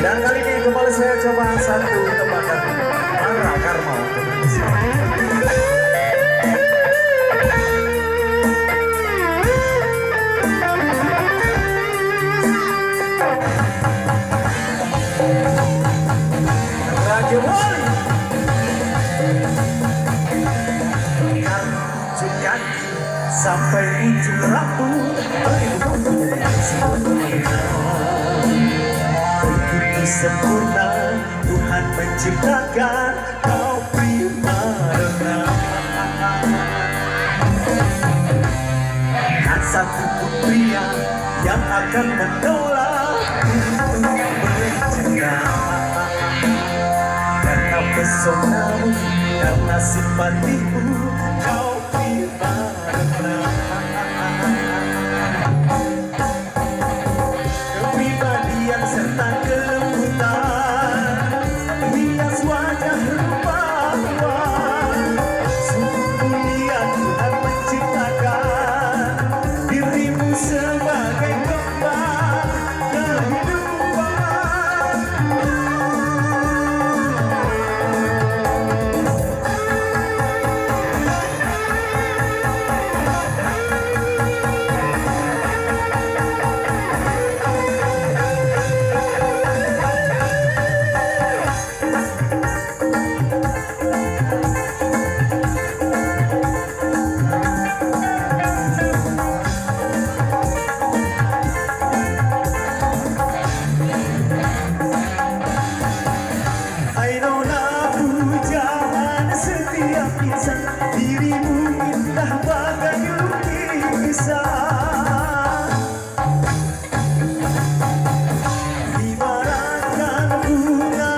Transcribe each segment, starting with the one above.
Dan kali ini kembali saya coba satu tebakan Mara Karma untuk saya. Raja Wali ujung kaki sampai ujung rambut begitu sempurna Tuhan menciptakan kau primadona. Kan satu pria yang akan menolak untuk bercinta karena pesonamu, karena simpatimu kau primadona. Kepribadian serta kelembutan hias wajah rupawan. Sungguh mulia Tuhan menciptakan dirimu sebagai kembang kehidupan. Dirimu indah bagai lukisan, ibaratkan bunga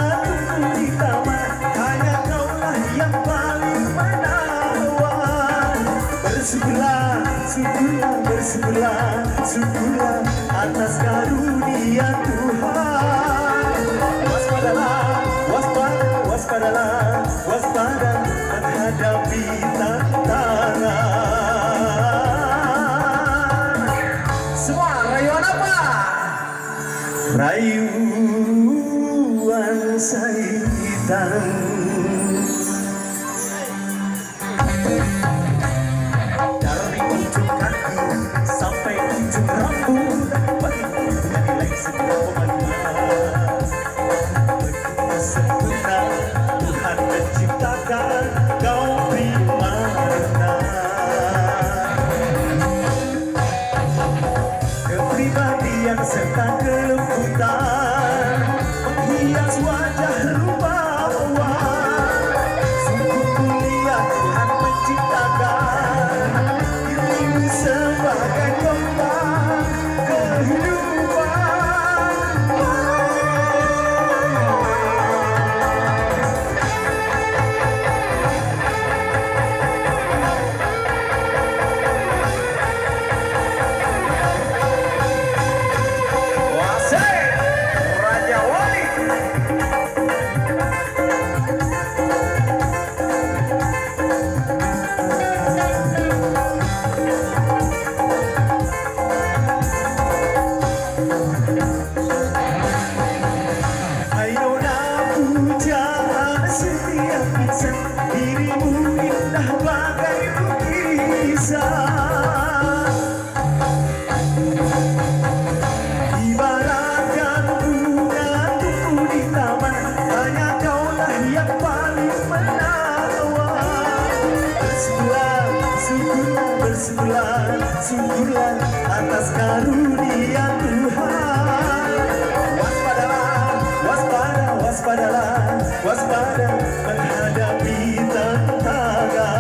di taman, hanya kaulah yang paling menawan. Bersyukurlah, syukurlah, bersyukurlah, syukurlah atas karunia Tuhan. Waspadalah, waspada, waspadalah, waspada menghadapi tantangan. Semua rayuan apa? Rayuan Saitan. Dari ujung kaki sampai ujung rambut, bagiku menilai sebuah pemandangan. Begitu sempurna Tuhan menciptakan kau primadona. Kepribadian serta kelembutan menghias wajah rupawan. Sungguh mulia Tuhan menciptakan dirimu sebagai kembang kehidupan. Raja Wali. Ayolah pujaan setiap insan, dirimu indah bagai lukisan. Ibaratkan bunga tumbuh di taman, hanya kaulah yang paling menawan. Bersyukurlah, syukurlah, bersyukurlah, syukurlah atas karunia Tuhan. Waspadalah, waspada, waspadalah, waspada menghadapi tantangan.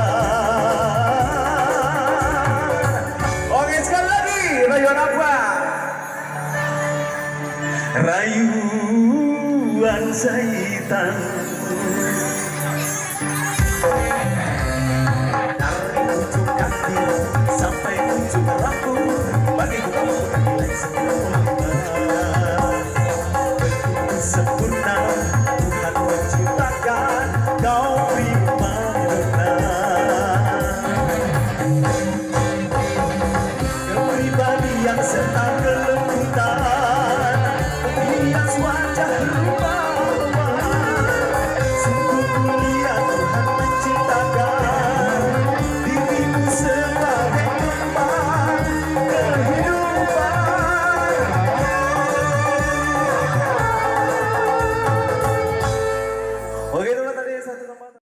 Oke, sekali lagi rayuan apa? Rayuan Saitan. Dari ujung kaki sampai ujung rambut, bagiku kau menilai sebuah pemandangan. Begitu sempurna Tuhan menciptakan kau primadona. Kepribadian serta kelembutan hias wajah Bye.